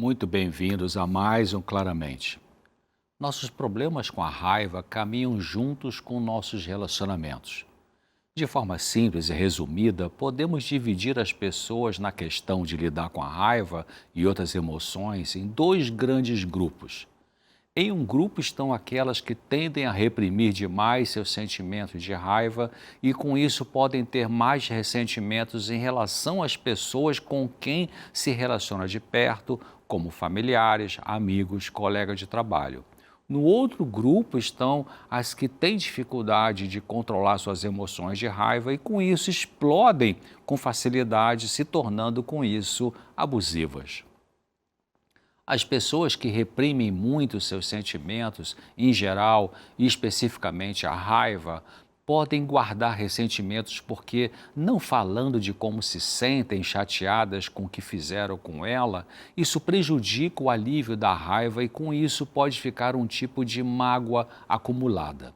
Muito bem-vindos a mais um Claramente. Nossos problemas com a raiva caminham juntos com nossos relacionamentos. De forma simples e resumida, podemos dividir as pessoas na questão de lidar com a raiva e outras emoções em dois grandes grupos. Em um grupo estão aquelas que tendem a reprimir demais seus sentimentos de raiva e, com isso, podem ter mais ressentimentos em relação às pessoas com quem se relaciona de perto, como familiares, amigos, colegas de trabalho. No outro grupo estão as que têm dificuldade de controlar suas emoções de raiva e, com isso, explodem com facilidade, se tornando, com isso, abusivas. As pessoas que reprimem muito seus sentimentos, em geral e especificamente a raiva, podem guardar ressentimentos porque, não falando de como se sentem chateadas com o que fizeram com ela, isso prejudica o alívio da raiva e, com isso, pode ficar um tipo de mágoa acumulada.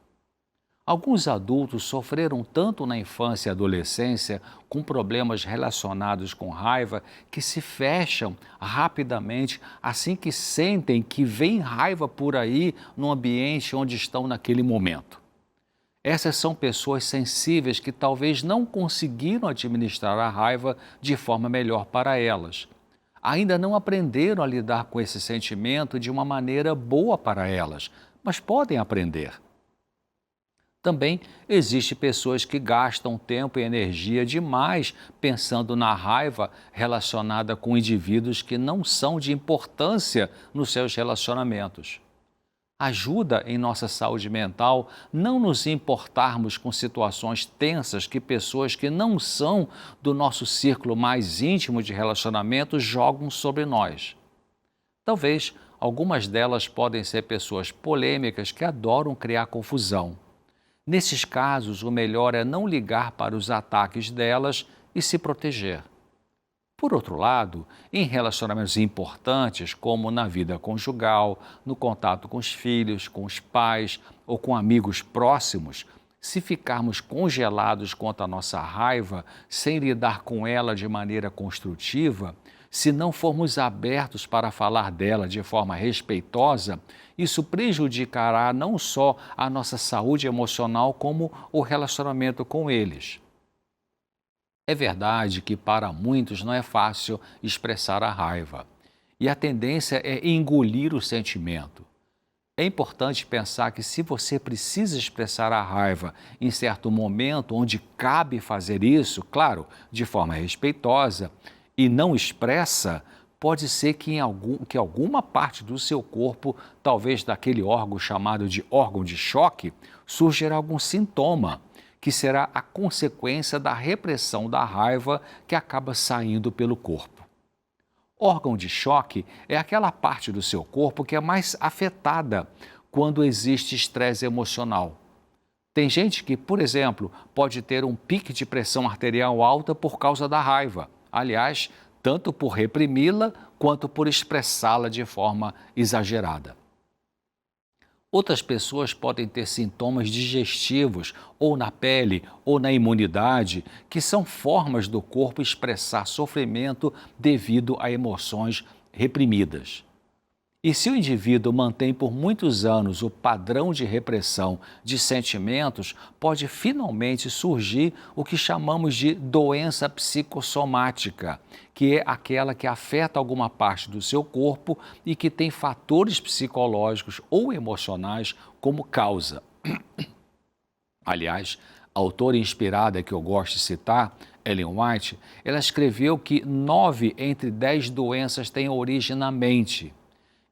Alguns adultos sofreram tanto na infância e adolescência com problemas relacionados com raiva que se fecham rapidamente assim que sentem que vem raiva por aí no ambiente onde estão naquele momento. Essas são pessoas sensíveis que talvez não conseguiram administrar a raiva de forma melhor para elas. Ainda não aprenderam a lidar com esse sentimento de uma maneira boa para elas, mas podem aprender. Também existem pessoas que gastam tempo e energia demais pensando na raiva relacionada com indivíduos que não são de importância nos seus relacionamentos. Ajuda em nossa saúde mental não nos importarmos com situações tensas que pessoas que não são do nosso círculo mais íntimo de relacionamento jogam sobre nós. Talvez algumas delas podem ser pessoas polêmicas que adoram criar confusão. Nesses casos, o melhor é não ligar para os ataques delas e se proteger. Por outro lado, em relacionamentos importantes, como na vida conjugal, no contato com os filhos, com os pais ou com amigos próximos, se ficarmos congelados quanto à nossa raiva, sem lidar com ela de maneira construtiva, se não formos abertos para falar dela de forma respeitosa, isso prejudicará não só a nossa saúde emocional, como o relacionamento com eles. É verdade que para muitos não é fácil expressar a raiva, e a tendência é engolir o sentimento. É importante pensar que se você precisa expressar a raiva em certo momento onde cabe fazer isso, claro, de forma respeitosa, e não expressa, pode ser que alguma parte do seu corpo, talvez daquele órgão chamado de órgão de choque, surgirá algum sintoma, que será a consequência da repressão da raiva que acaba saindo pelo corpo. Órgão de choque é aquela parte do seu corpo que é mais afetada quando existe estresse emocional. Tem gente que, por exemplo, pode ter um pique de pressão arterial alta por causa da raiva. Aliás, tanto por reprimi-la quanto por expressá-la de forma exagerada. Outras pessoas podem ter sintomas digestivos, ou na pele, ou na imunidade, que são formas do corpo expressar sofrimento devido a emoções reprimidas. E se o indivíduo mantém por muitos anos o padrão de repressão de sentimentos, pode finalmente surgir o que chamamos de doença psicossomática, que é aquela que afeta alguma parte do seu corpo e que tem fatores psicológicos ou emocionais como causa. Aliás, a autora inspirada que eu gosto de citar, Ellen White, ela escreveu que 9 entre 10 doenças têm origem na mente.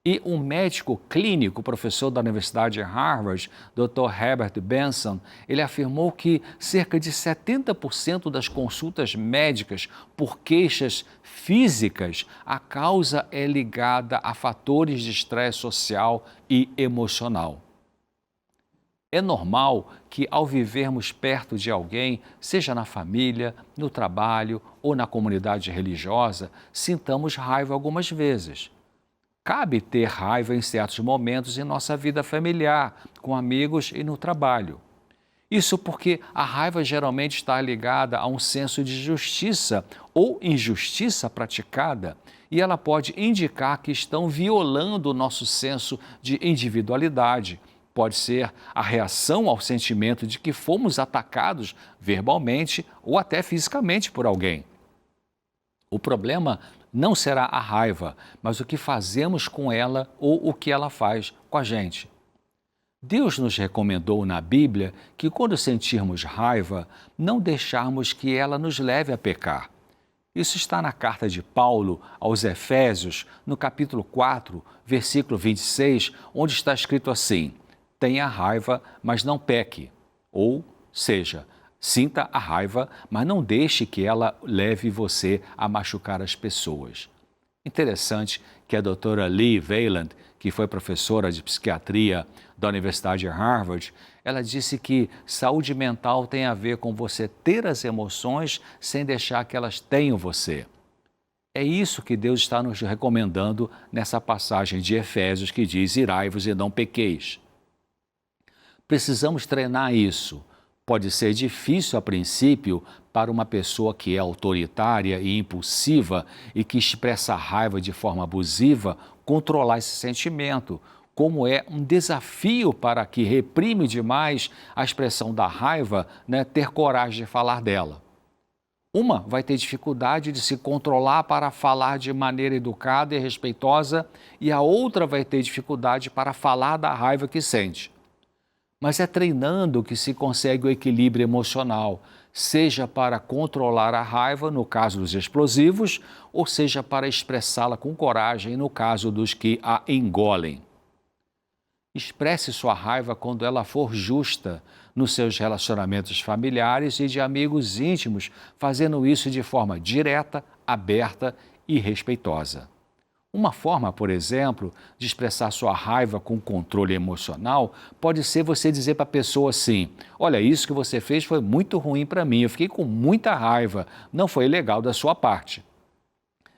E um médico clínico, professor da Universidade de Harvard, Dr. Herbert Benson, ele afirmou que cerca de 70% das consultas médicas por queixas físicas, a causa é ligada a fatores de estresse social e emocional. É normal que, ao vivermos perto de alguém, seja na família, no trabalho ou na comunidade religiosa, sintamos raiva algumas vezes. Cabe ter raiva em certos momentos em nossa vida familiar, com amigos e no trabalho. Isso porque a raiva geralmente está ligada a um senso de justiça ou injustiça praticada, e ela pode indicar que estão violando o nosso senso de individualidade. Pode ser a reação ao sentimento de que fomos atacados verbalmente ou até fisicamente por alguém. O problema não será a raiva, mas o que fazemos com ela ou o que ela faz com a gente. Deus nos recomendou na Bíblia que, quando sentirmos raiva, não deixarmos que ela nos leve a pecar. Isso está na carta de Paulo aos Efésios, no capítulo 4, versículo 26, onde está escrito assim: tenha raiva, mas não peque. Ou seja, sinta a raiva, mas não deixe que ela leve você a machucar as pessoas. Interessante que a doutora Lee Valand, que foi professora de psiquiatria da Universidade de Harvard, ela disse que saúde mental tem a ver com você ter as emoções sem deixar que elas tenham você. É isso que Deus está nos recomendando nessa passagem de Efésios que diz: irai-vos e não pequeis. Precisamos treinar isso. Pode ser difícil a princípio para uma pessoa que é autoritária e impulsiva e que expressa raiva de forma abusiva controlar esse sentimento, como é um desafio para que reprime demais a expressão da raiva, ter coragem de falar dela. Uma vai ter dificuldade de se controlar para falar de maneira educada e respeitosa, e a outra vai ter dificuldade para falar da raiva que sente. Mas é treinando que se consegue o equilíbrio emocional, seja para controlar a raiva, no caso dos explosivos, ou seja para expressá-la com coragem, no caso dos que a engolem. Expresse sua raiva quando ela for justa nos seus relacionamentos familiares e de amigos íntimos, fazendo isso de forma direta, aberta e respeitosa. Uma forma, por exemplo, de expressar sua raiva com controle emocional pode ser você dizer para a pessoa assim: olha, isso que você fez foi muito ruim para mim, eu fiquei com muita raiva, não foi legal da sua parte.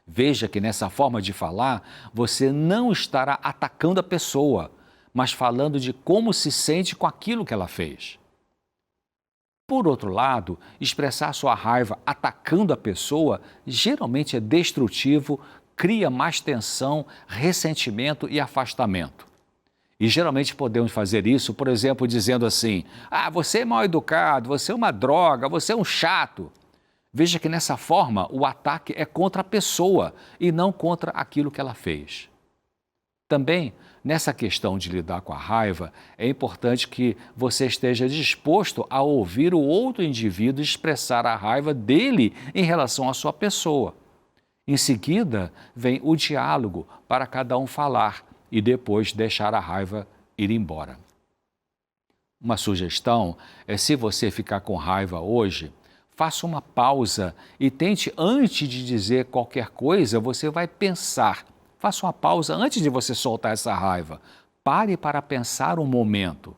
Veja que nessa forma de falar, você não estará atacando a pessoa, mas falando de como se sente com aquilo que ela fez. Por outro lado, expressar sua raiva atacando a pessoa geralmente é destrutivo, cria mais tensão, ressentimento e afastamento. E geralmente podemos fazer isso, por exemplo, dizendo assim: você é mal educado, você é uma droga, você é um chato. Veja que nessa forma o ataque é contra a pessoa e não contra aquilo que ela fez. Também, nessa questão de lidar com a raiva, é importante que você esteja disposto a ouvir o outro indivíduo expressar a raiva dele em relação à sua pessoa. Em seguida, vem o diálogo para cada um falar e depois deixar a raiva ir embora. Uma sugestão é, se você ficar com raiva hoje, faça uma pausa e tente, antes de dizer qualquer coisa, você vai pensar. Faça uma pausa antes de você soltar essa raiva. Pare para pensar um momento.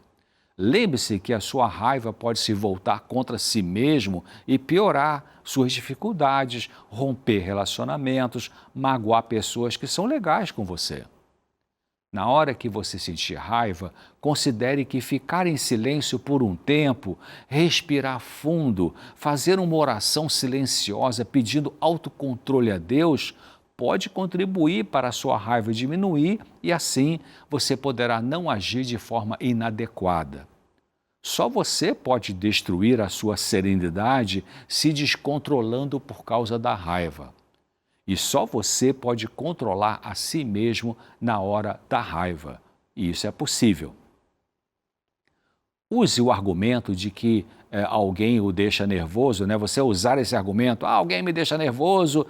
Lembre-se que a sua raiva pode se voltar contra si mesmo e piorar suas dificuldades, romper relacionamentos, magoar pessoas que são legais com você. Na hora que você sentir raiva, considere que ficar em silêncio por um tempo, respirar fundo, fazer uma oração silenciosa pedindo autocontrole a Deus, pode contribuir para a sua raiva diminuir e assim você poderá não agir de forma inadequada. Só você pode destruir a sua serenidade se descontrolando por causa da raiva. E só você pode controlar a si mesmo na hora da raiva. E isso é possível. Use o argumento de que alguém o deixa nervoso, Você usar esse argumento: alguém me deixa nervoso,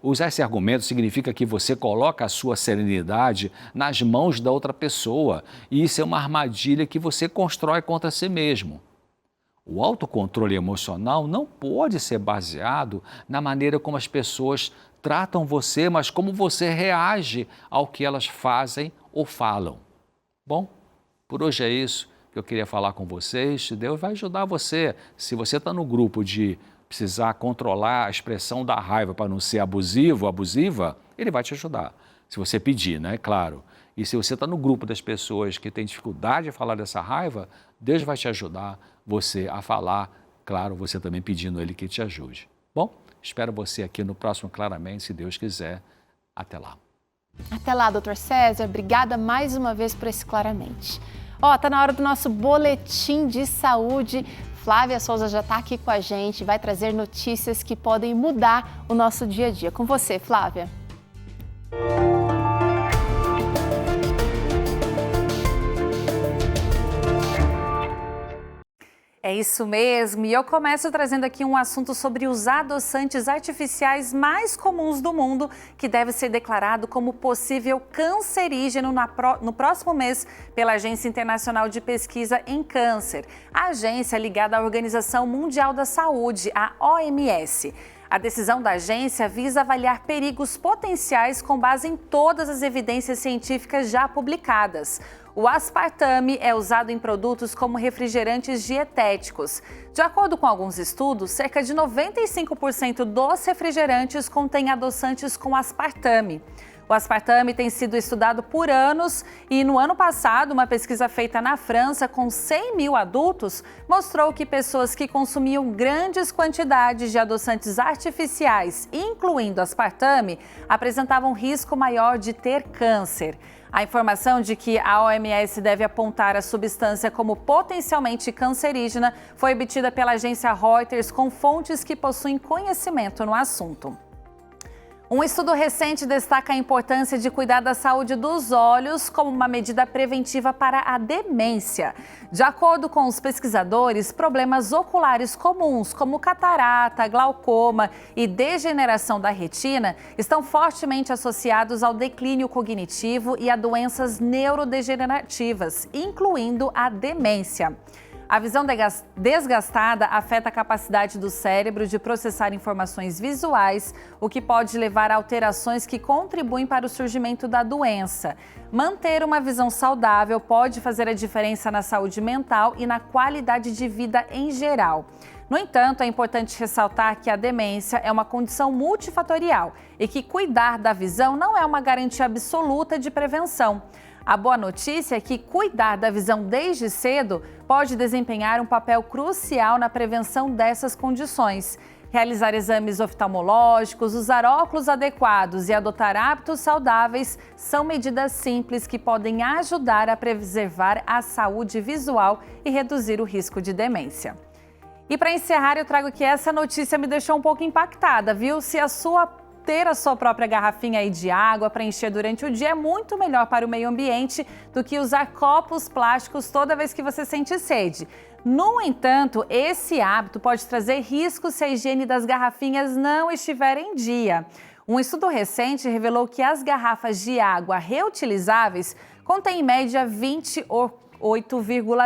Usar esse argumento significa que você coloca a sua serenidade nas mãos da outra pessoa. E isso é uma armadilha que você constrói contra si mesmo. O autocontrole emocional não pode ser baseado na maneira como as pessoas tratam você, mas como você reage ao que elas fazem ou falam. Bom, por hoje é isso que eu queria falar com vocês. Deus vai ajudar você. Se você está no grupo de precisar controlar a expressão da raiva para não ser abusivo, abusiva, Ele vai te ajudar. Se você pedir, Claro. E se você está no grupo das pessoas que têm dificuldade de falar dessa raiva, Deus vai te ajudar você a falar, claro, você também pedindo a Ele que te ajude. Bom, espero você aqui no próximo Claramente, se Deus quiser. Até lá. Até lá, doutor César. Obrigada mais uma vez por esse Claramente. Tá na hora do nosso boletim de saúde. Flávia Souza já está aqui com a gente, vai trazer notícias que podem mudar o nosso dia a dia. Com você, Flávia. É isso mesmo, e eu começo trazendo aqui um assunto sobre os adoçantes artificiais mais comuns do mundo, que deve ser declarado como possível cancerígeno no próximo mês pela Agência Internacional de Pesquisa em Câncer. A agência é ligada à Organização Mundial da Saúde, a OMS. A decisão da agência visa avaliar perigos potenciais com base em todas as evidências científicas já publicadas. O aspartame é usado em produtos como refrigerantes dietéticos. De acordo com alguns estudos, cerca de 95% dos refrigerantes contêm adoçantes com aspartame. O aspartame tem sido estudado por anos e no ano passado, uma pesquisa feita na França com 100 mil adultos mostrou que pessoas que consumiam grandes quantidades de adoçantes artificiais, incluindo aspartame, apresentavam risco maior de ter câncer. A informação de que a OMS deve apontar a substância como potencialmente cancerígena foi obtida pela agência Reuters com fontes que possuem conhecimento no assunto. Um estudo recente destaca a importância de cuidar da saúde dos olhos como uma medida preventiva para a demência. De acordo com os pesquisadores, problemas oculares comuns, como catarata, glaucoma e degeneração da retina, estão fortemente associados ao declínio cognitivo e a doenças neurodegenerativas, incluindo a demência. A visão desgastada afeta a capacidade do cérebro de processar informações visuais, o que pode levar a alterações que contribuem para o surgimento da doença. Manter uma visão saudável pode fazer a diferença na saúde mental e na qualidade de vida em geral. No entanto, é importante ressaltar que a demência é uma condição multifatorial e que cuidar da visão não é uma garantia absoluta de prevenção. A boa notícia é que cuidar da visão desde cedo pode desempenhar um papel crucial na prevenção dessas condições. Realizar exames oftalmológicos, usar óculos adequados e adotar hábitos saudáveis são medidas simples que podem ajudar a preservar a saúde visual e reduzir o risco de demência. E para encerrar, eu trago que essa notícia me deixou um pouco impactada, viu? Ter a sua própria garrafinha aí de água para encher durante o dia é muito melhor para o meio ambiente do que usar copos plásticos toda vez que você sente sede. No entanto, esse hábito pode trazer riscos se a higiene das garrafinhas não estiver em dia. Um estudo recente revelou que as garrafas de água reutilizáveis contêm em média 28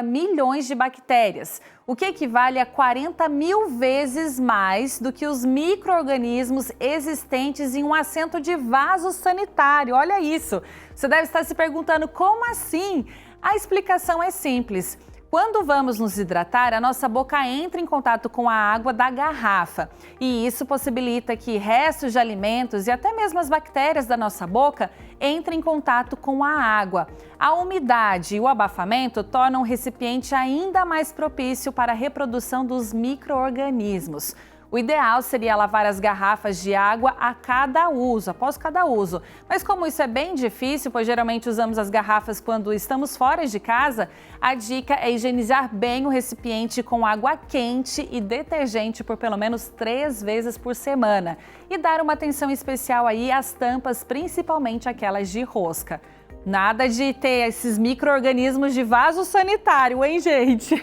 milhões de bactérias, o que equivale a 40 mil vezes mais do que os micro-organismos existentes em um assento de vaso sanitário. Olha isso! Você deve estar se perguntando como assim? A explicação é simples. Quando vamos nos hidratar, a nossa boca entra em contato com a água da garrafa e isso possibilita que restos de alimentos e até mesmo as bactérias da nossa boca entrem em contato com a água. A umidade e o abafamento tornam o recipiente ainda mais propício para a reprodução dos micro-organismos. O ideal seria lavar as garrafas de água após cada uso. Mas como isso é bem difícil, pois geralmente usamos as garrafas quando estamos fora de casa, a dica é higienizar bem o recipiente com água quente e detergente por pelo menos 3 vezes por semana. E dar uma atenção especial aí às tampas, principalmente aquelas de rosca. Nada de ter esses micro-organismos de vaso sanitário, hein, gente?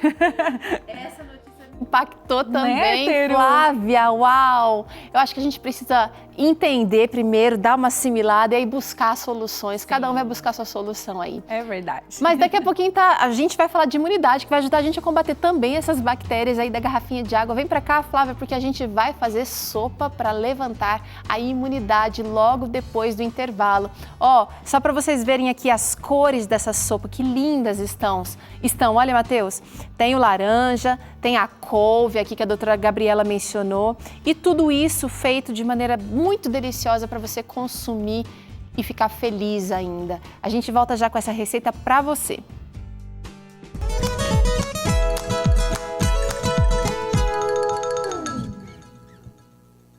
Essa notícia impactou também, Flávia, uau! Eu acho que a gente precisa entender primeiro, dar uma assimilada e aí buscar soluções. Cada um vai buscar sua solução aí. É verdade. Mas daqui a pouquinho a gente vai falar de imunidade, que vai ajudar a gente a combater também essas bactérias aí da garrafinha de água. Vem pra cá, Flávia, porque a gente vai fazer sopa para levantar a imunidade logo depois do intervalo. Só para vocês verem aqui as cores dessa sopa, que lindas estão. Olha, Matheus, tem o laranja, tem a couve aqui que a doutora Gabriela mencionou e tudo isso feito de maneira muito deliciosa para você consumir e ficar feliz ainda. A gente volta já com essa receita para você.